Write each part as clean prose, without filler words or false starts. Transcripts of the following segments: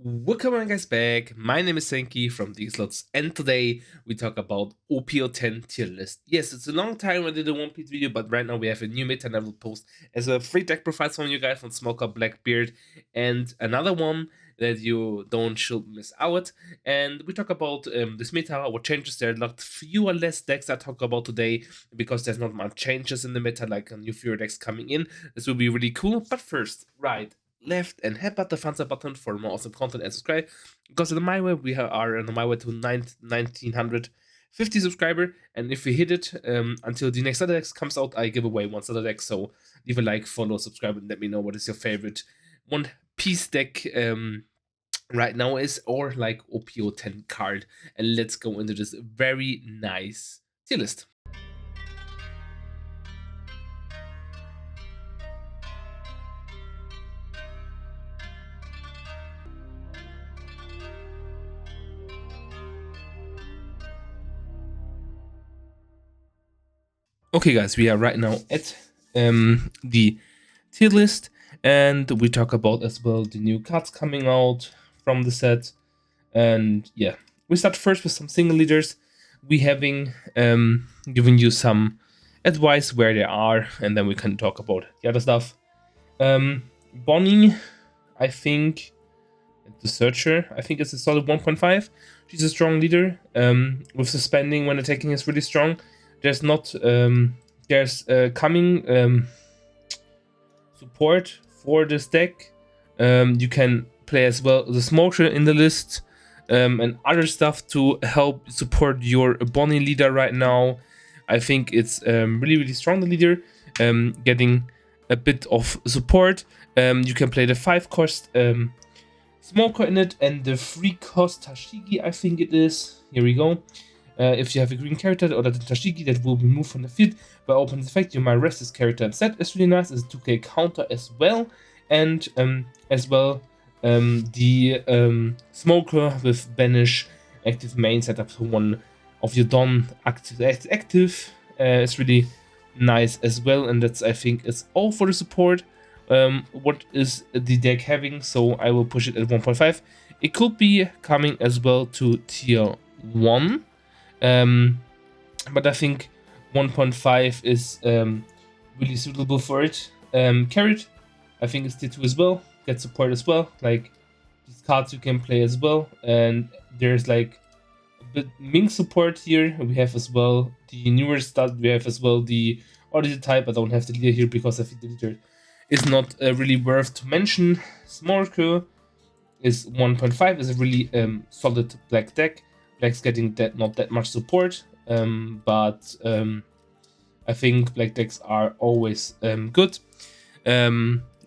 Welcome on guys back. My name is Senki from digislots, and today we talk about OP10 tier list. Yes, it's a long time I did a One Piece video, but right now we have a new meta and I will post as a free deck profiles from you guys from Smoker, Blackbeard, and another one that you don't should miss out. And we talk about this meta, what changes there. A lot fewer less decks I talk about today because there's not much changes in the meta, like new fewer decks coming in. This will be really cool. But first, right, left and hit the thumbs up button for more awesome content and subscribe, because on my way we are on my way to 1950 subscriber, and if we hit it until the next other deck comes out, I give away one other deck. So leave a like, follow, subscribe, and let me know what is your favorite One Piece deck right now is, or like OPO10 card. And let's go into this very nice tier list. Okay, guys, we are right now at the tier list, and we talk about as well the new cards coming out from the set. And yeah, we start first with some single leaders. We having giving you some advice where they are, and then we can talk about the other stuff. Bonnie, I think the searcher, I think it's a solid 1.5. She's a strong leader. With suspending when attacking is really strong. There's not there's coming support for this deck. You can play as well the smoker in the list, and other stuff to help support your Bonnie leader right now. I think it's really strong, the leader, getting a bit of support. You can play the 5-cost smoker in it and the 3-cost Tashigi, I think it is. Here we go. If you have a green character or the Tashigi that will be moved from the field by open effect, you might rest this character instead. It's really nice. It's a 2k counter as well. And as well, the smoker with banish active main setup to one of your Don active is really nice as well. And that's, I think, is all for the support. What is the deck having? So I will push it at 1.5. It could be coming as well to tier 1. But I think 1.5 is really suitable for it. Carrot, I think it's tier 2 as well. Get support as well. Like these cards you can play as well. And there's like a bit Ming support here. We have as well the newer stud. We have as well the Odyssey type. I don't have the leader here because I think the leader is not really worth to mention. Smorker is 1.5. Is a really solid black deck. Black's getting not that much support, but I think black decks are always good.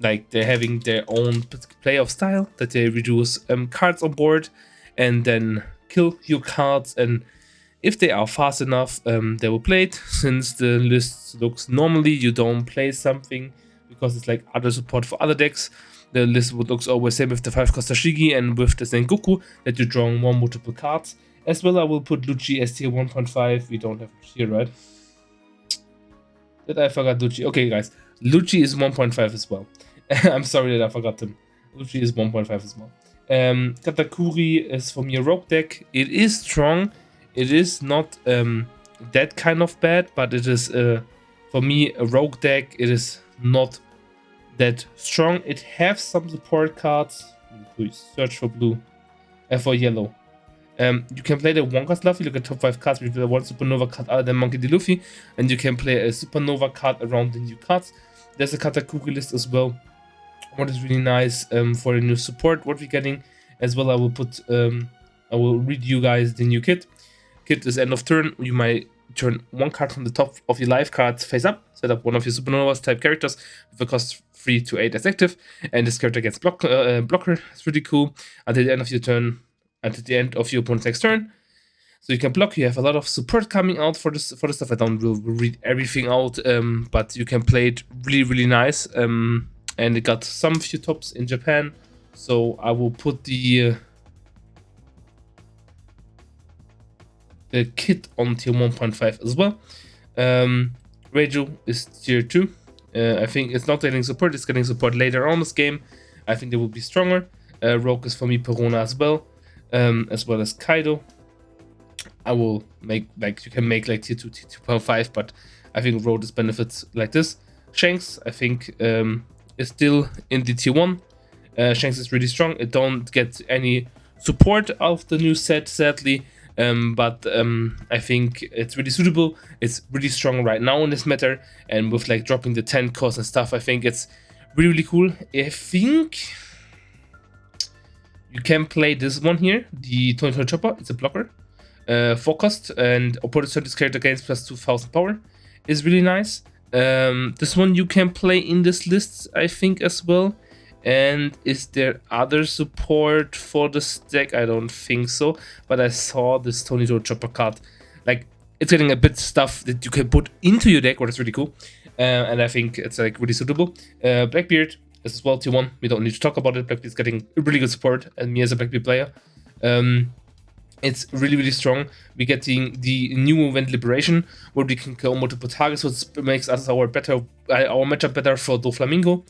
Like they're having their own playoff style that they reduce cards on board and then kill your cards, and if they are fast enough, they will play it. Since the list looks normally, you don't play something because it's like other support for other decks. The list would looks always same with the 5-cost Tashigi and with the Sengoku that you draw more multiple cards. As well, I will put Lucci as tier 1.5. We don't have Lucci here, right? Did I forgot Lucci? Okay, guys. Lucci is 1.5 as well. I'm sorry that I forgot him. Lucci is 1.5 as well. Katakuri is from your rogue deck. It is strong. It is not that kind of bad, but it is, for me, a rogue deck. It is not that strong. It has some support cards. Please search for blue. For yellow. You can play the 1-cost Luffy, look at top 5 cards with the 1 Supernova card other than Monkey D. Luffy, and you can play a Supernova card around the new cards. There's a Katakuri list as well, what is really nice for the new support, what we're getting. As well, I will read you guys the new kit. Kit is end of turn, you might turn 1 card from the top of your live cards face up, set up one of your Supernovas type characters with a cost 3 to 8 as active, and this character gets blocker. It's really cool. Until the end of your turn, at the end of your opponent's next turn. So you can block. You have a lot of support coming out for this stuff. I don't will read everything out, but you can play it really nice. And it got some few tops in Japan. So I will put the kit on tier 1.5 as well. Reiju is tier 2. I think it's not getting support. It's getting support later on this game. I think they will be stronger. Rogue is for me Perona as well as Kaido. I will make, like, you can make like tier 2, tier 2.5, but I think Road is benefits like this. Shanks, I think, is still in the tier 1. Shanks is really strong. It don't get any support of the new set, sadly, but I think it's really suitable. It's really strong right now in this meta, and with like dropping the 10 cost and stuff, I think it's really, really cool. I think you can play this one here, the 2020 Chopper. It's a blocker. 4 cost, and opponent's turn this character gains plus 2000 power. Is really nice. This one you can play in this list, I think, as well. And is there other support for the stack? I don't think so, but I saw this Tony Joe Chopper card. Like, it's getting a bit stuff that you can put into your deck, which is really cool. And I think it's like really suitable. Blackbeard is as well tier 1. We don't need to talk about it. Blackbeard's getting really good support, and me as a Blackbeard player. It's really, really strong. We're getting the new event Liberation, where we can kill multiple targets, which makes us our matchup better for Doflamingo.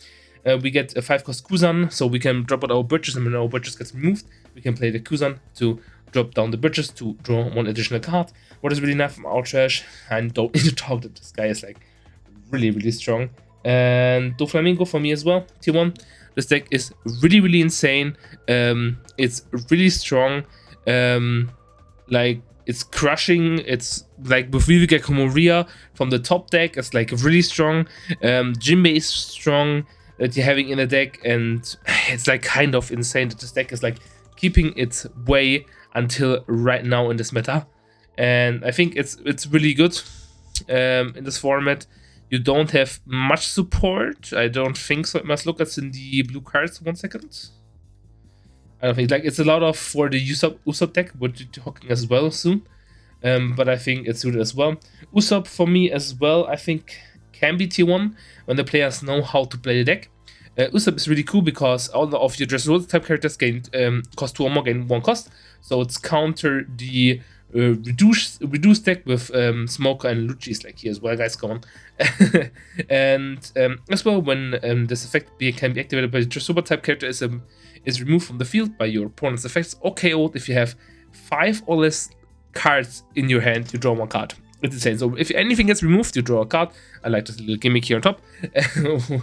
We get a 5 cost Kuzan, so we can drop out our bridges, and when our bridges gets removed, we can play the Kuzan to drop down the bridges to draw 1 additional card. What is really nice from our trash, and don't need to talk that this guy is like really, really strong. And Doflamingo for me as well, tier 1. This deck is really, really insane. It's really strong. Like, it's crushing. It's like with Viveka Komoria from the top deck, it's like really strong. Jinbei is strong that you're having in the deck, and it's like kind of insane that this deck is like keeping its way until right now in this meta. And I think it's really good in this format. You don't have much support, I don't think so. I must look at in the blue cards 1 second. I don't think, like, it's a lot of for the Usopp deck, which you're talking as well soon. But I think it's suited as well. Usopp for me as well, I think, can be tier 1 when the players know how to play the deck. Usopp is really cool because all of your Dressrosa type characters gain cost 2 or more, gain 1 cost. So it's counter the reduced deck with Smoker and Lucci's like here as well, guys, go on. And as well, when this effect can be activated by the Dressrosa type character is removed from the field by your opponent's effects or KO'd. If you have 5 or less cards in your hand, you draw 1 card. It's insane. So if anything gets removed, you draw a card. I like this little gimmick here on top.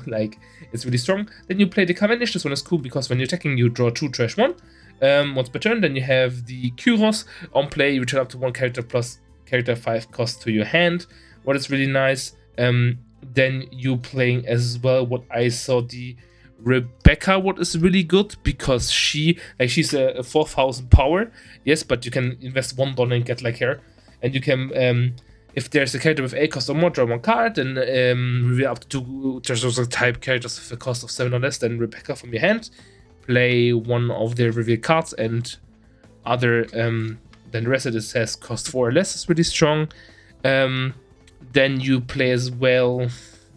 Like, it's really strong. Then you play the Cavendish. This one is cool because when you're attacking, you draw 2, trash 1. Once per turn, then you have the Kyros. On play, you return up to 1 character plus character 5 cost to your hand. What is really nice. Then you playing as well what I saw, the Rebecca, what is really good because she's a 4000 power, yes, but you can invest $1 and get like her, and you can if there's a character with 8 cost or more, draw 1 card, and reveal up to 2 Dressrosa type characters with a cost of 7 or less, then Rebecca from your hand, play 1 of their revealed cards, and other then the rest of this has cost 4 or less. It's really strong. Then you play as well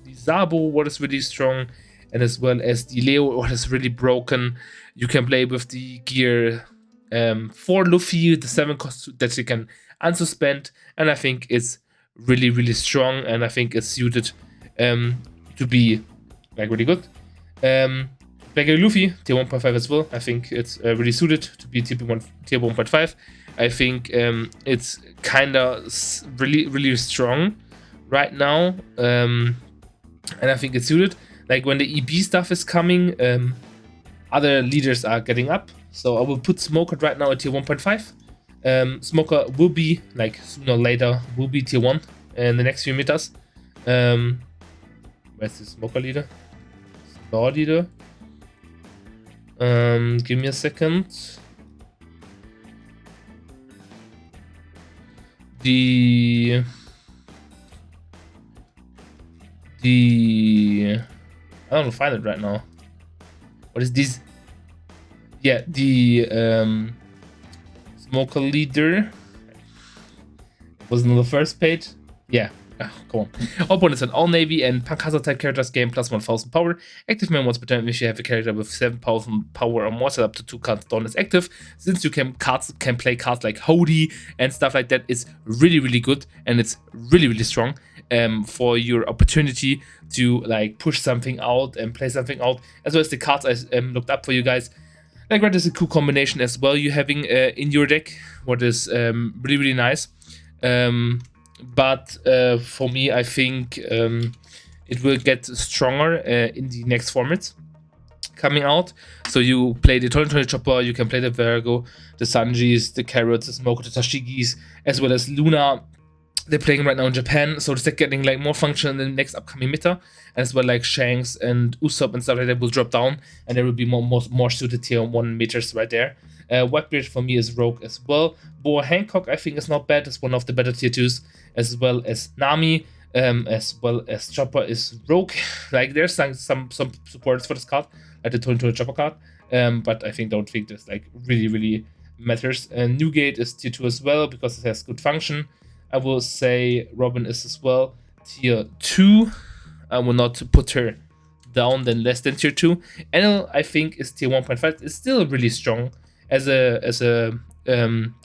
the Zabo, what is really strong, and as well as the Leo, what is really broken. You can play with the gear for Luffy, the 7 cost that you can unsuspend, and I think it's really, really strong, and I think it's suited to be like really good. Blackbeard Luffy, tier 1.5 as well. I think it's really suited to be tier 1.5. I think it's kinda really, really strong right now, and I think it's suited. Like, when the EB stuff is coming, other leaders are getting up. So I will put Smoker right now at tier 1.5. Smoker will be, like, sooner or later, will be tier 1 in the next few meters. Where's the Smoker leader? Star leader. Give me a second. I don't find it right now. What is this? Yeah, the Smoker leader wasn't on the first page. Yeah, come on. Opponents on all Navy and Pankasa type characters gain plus 1000 power. Active man once per turn if you have a character with 7000 power or more, set up to 2 cards drawn as active. Since you can play cards like Hody and stuff like that, it's really, really good, and it's really, really strong. For your opportunity to like push something out and play something out, as well as the cards I looked up for you guys. Like that is a cool combination as well you having in your deck, what is really really nice. But for me, I think it will get stronger in the next formats coming out. So you play the Tony Chopper, you can play the Virgo, the Sanjis, the Carrots, the Smoke, the Tashigis, as well as Luna. They're playing right now in Japan, so they're getting like more function in the next upcoming meta, as well like Shanks and Usopp and stuff like that will drop down, and there will be more suited tier 1 meters right there. Blackbeard for me is Rogue as well. Boa Hancock I think is not bad, it's one of the better tier 2s, as well as Nami, as well as Chopper is Rogue. Like there's some supports for this card, like the Tony Chopper card, but I don't think this like really matters. And Newgate is tier 2 as well because it has good function. I will say Robin is as well tier 2. I will not put her down than less than tier 2. Enel I think is tier 1.5. It's still really strong as a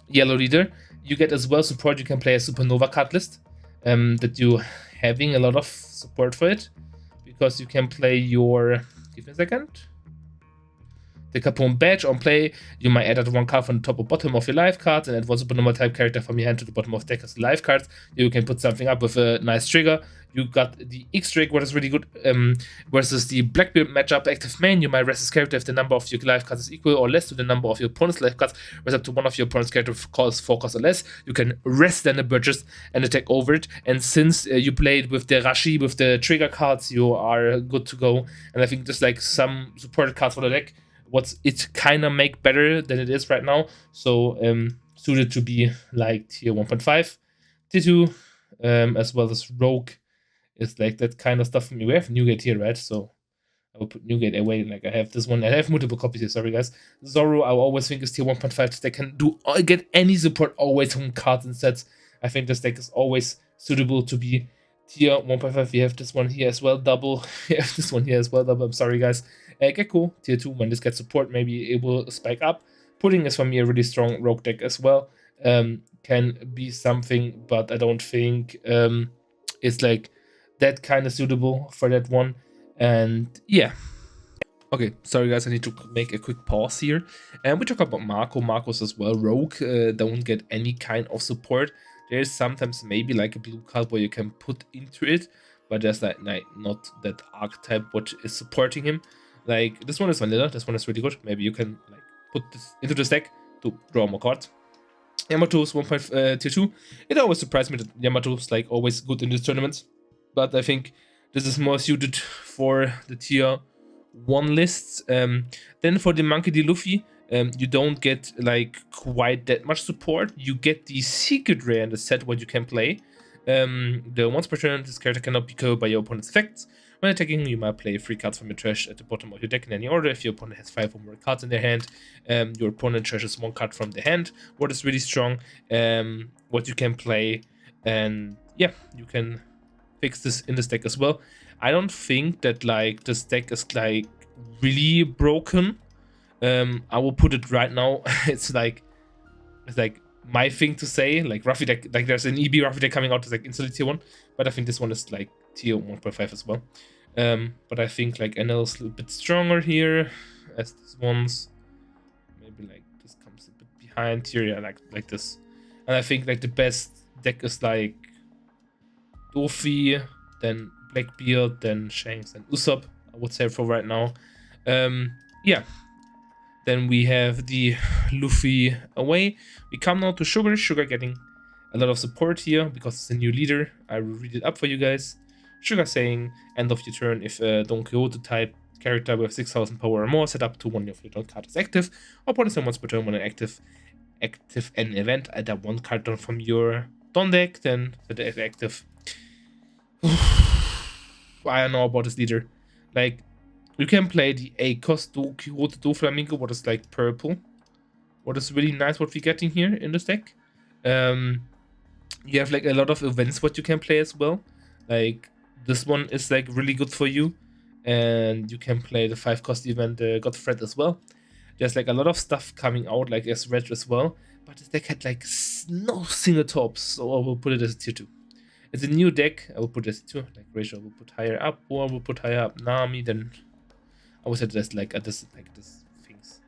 yellow leader. You get as well support. You can play a Supernova card list that you having a lot of support for it, because you can play your, give me a second, the Capone badge on play. You might add that one card from the top or bottom of your live cards, and add one Supernova type character from your hand to the bottom of the deck as live cards. You can put something up with a nice trigger. You got the X-Drake, what is really good, versus the Blackbeard matchup. Active main, you might rest this character if the number of your live cards is equal or less to the number of your opponent's live cards. Rest up to one of your opponent's characters costs 4 costs or less. You can rest then the Burgess and attack over it. And since you played with the Rashi, with the trigger cards, you are good to go. And I think there's like some supported cards for the deck, what's it kind of make better than it is right now. So suited to be like tier 1.5, tier 2, as well as Rogue is like that kind of stuff for me. We have Newgate here, right? So I will put Newgate away. Like I have this one. I have multiple copies here. Sorry, guys. Zoro, I always think is tier 1.5. They can get any support always from cards and sets. I think this deck is always suitable to be tier 1.5. We have this one here as well, double. We have this one here as well, double. I'm sorry, guys. Gecko, tier 2. When this gets support, maybe it will spike up. Pudding is for me a really strong rogue deck as well. Can be something, but I don't think it's like that kind of suitable for that one. And yeah. Okay, sorry guys, I need to make a quick pause here. And we talk about Marco. Marco's as well rogue. Don't get any kind of support. There's sometimes maybe like a blue card where you can put into it, but there's like not that archetype what is supporting him. Like this one is vanilla, this one is really good. Maybe you can like put this into the deck to draw more cards. Yamato is 1.2 tier 2. It always surprised me that Yamato is like always good in these tournaments, but I think this is more suited for the tier 1 lists. Then for the Monkey D. Luffy, you don't get like quite that much support. You get the secret rare in the set what you can play. The once per turn, this character cannot be killed by your opponent's effects. When attacking, you might play 3 cards from your trash at the bottom of your deck in any order. If your opponent has 5 or more cards in their hand, your opponent trashes 1 card from their hand. What is really strong, what you can play, and yeah, you can fix this in this deck as well. I don't think that like this deck is like really broken. I will put it right now. it's like my thing to say. Like Ruffy deck, like there's an EB Ruffy deck coming out that's like instantly tier 1, but I think this one is like tier 1.5 as well. But I think like NL is a little bit stronger here, as this one's maybe like this comes a bit behind here, yeah, like this. And I think like the best deck is like Luffy, then Blackbeard, then Shanks and Usopp, I would say for right now. Yeah. Then we have the Luffy away. We come now to Sugar. Sugar getting a lot of support here because it's a new leader. I will read it up for you guys. Sugar saying, end of your turn, if a Don Quixote type character with 6000 power or more set up to one of your card is active, or opponent once per turn when an active an event, add up 1 card down from your Don deck, then that is active. I don't know about this leader. Like, you can play the A-Cost Quixote Doflamingo, what is like purple. What is really nice what we're getting here in this deck. You have like a lot of events what you can play as well. Like, this one is like really good for you. And you can play the 5-cost event, Godfred as well. There's like a lot of stuff coming out, like as red as well. But this deck had like no single tops, so I will put it as a tier 2. It's a new deck, I will put it as a 2. Like Ratio will put higher up, or will put higher up Nami, then I would say that's like this things.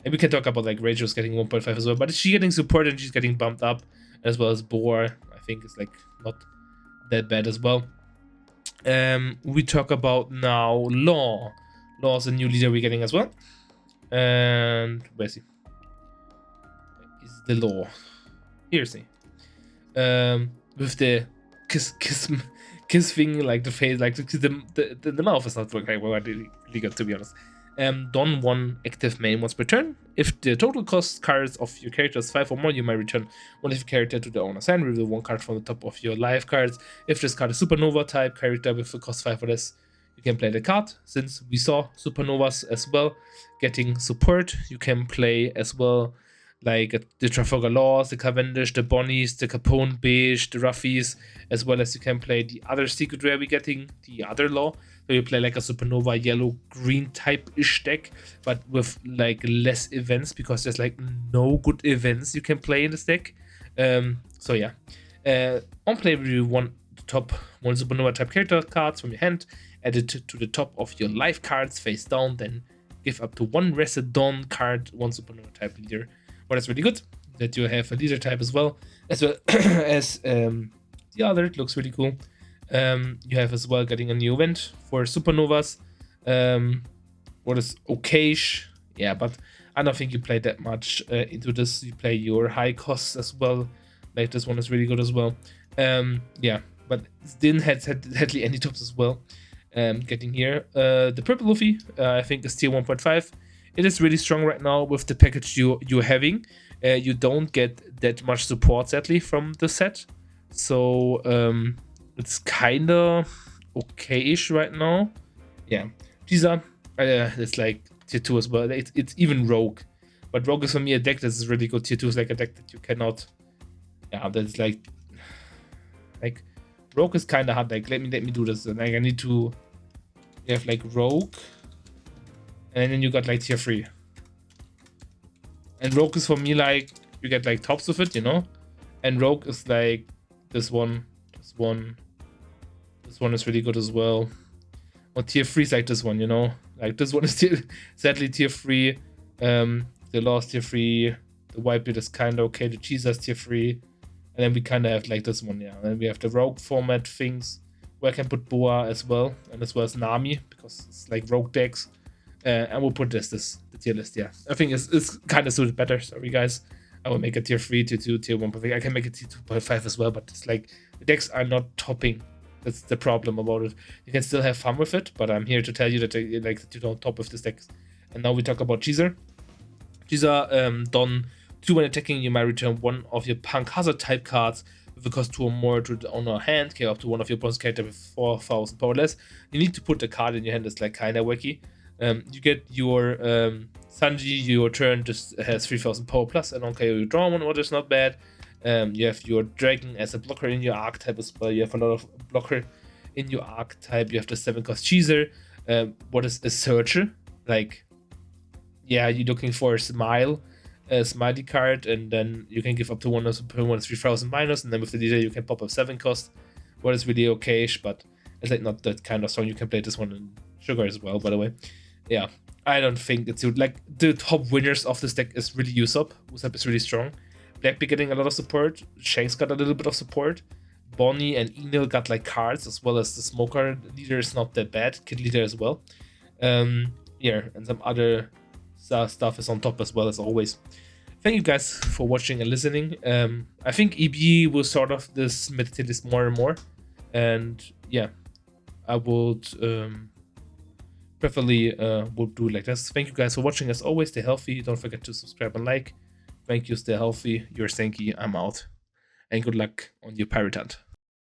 And we can talk about like Rachel's getting 1.5 as well, but she's getting support and she's getting bumped up, as well as Boar. I think it's like not that bad as well. We talk about now Law. Law is a new leader we're getting as well. And where's he? Is the Law? Here's he. With the kiss thing, like the face, like the mouth is not working really good, to be honest. Don 1 active main once per turn. If the total cost cards of your character is 5 or more, you might return one of your character to the owner's hand. Reveal 1 card from the top of your live cards. If this card is Supernova type character with a cost 5 or less, you can play the card. Since we saw Supernovas as well getting support, you can play as well like the Trafalgar Laws, the Cavendish, the Bonnies, the Capone Beige, the Ruffies, as well as you can play the other secret rare we're getting, the other Law. So you play like a Supernova yellow-green type-ish deck, but with like less events, because there's like no good events you can play in this deck. So yeah. On play, you want the top 1 Supernova type character cards from your hand, add it to the top of your live cards face down, then give up to 1 Rested Dawn card, 1 Supernova type leader. But it's really good that you have a leader type as well as the other. It looks really cool. You have as well getting a new event for Supernovas. What is okayish? Yeah, but I don't think you play that much into this. You play your high costs as well. Like this one is really good as well. Yeah, but it didn't have hardly any tops as well. Getting here, the purple Luffy, I think is tier 1.5. It is really strong right now with the package you're having. You don't get that much support, sadly, from the set. So it's kind of okay-ish right now. Yeah, these are it's like tier 2 as well. It's even Rogue, but Rogue is for me a deck that's really good. Tier 2 is like a deck that you cannot. Yeah, that's like Rogue is kind of hard. Like let me do this. Like I need to. You have like Rogue. And then you got like tier 3. And Rogue is for me like, you get like tops of it, you know? And Rogue is like this one. This one is really good as well. Or tier 3 is like this one, you know? Like this one is sadly tier 3. The Lost tier 3. The Whitebeard is kind of okay. The Cheeser's tier 3. And then we kind of have like this one, yeah. And then we have the Rogue format things where I can put Boa as well. And as well as Nami, because it's like Rogue decks. And we'll put the tier list, yeah. I think it's kind of suited better. Sorry, guys. I will make a tier 3, tier 2, tier 1.5. I can make it tier 2.5 as well, but it's like the decks are not topping. That's the problem about it. You can still have fun with it, but I'm here to tell you that you don't top with this deck. And now we talk about Cheeser. Cheeser, Don 2 when attacking, you might return 1 of your Punk Hazard type cards with a cost 2 or more to the owner hand. Care up to 1 of your opponent's character with 4,000 power less. You need to put the card in your hand. That's like kind of wacky. You get your Sanji, your turn just has 3,000 power plus, and okay, you draw 1 order is not bad. You have your Dragon as a blocker in your archetype as well. You have a lot of blocker in your archetype. You have the 7 cost Cheeser. What is a Searcher? Like, yeah, you're looking for a Smiley card, and then you can give up to 1 per 1 3,000 minus, and then with the leader you can pop up 7 cost. What is really okay-ish, but it's like not that kind of strong. You can play this one in Sugar as well, by the way. Yeah, I don't think it's like the top winners of this deck is really Usopp. Usopp is really strong. Blackbeard getting a lot of support. Shanks got a little bit of support. Bonnie and Enel got like cards, as well as the Smoker leader is not that bad. Kid leader as well. Yeah, and some other stuff is on top as well as always. Thank you guys for watching and listening. I think EB will start off this meta list more and more, and yeah, I would preferably would do like this. Thank you guys for watching. As always, stay healthy. Don't forget to subscribe and like. Thank you. Stay healthy. You're Senki. I'm out, and good luck on your pirate hunt.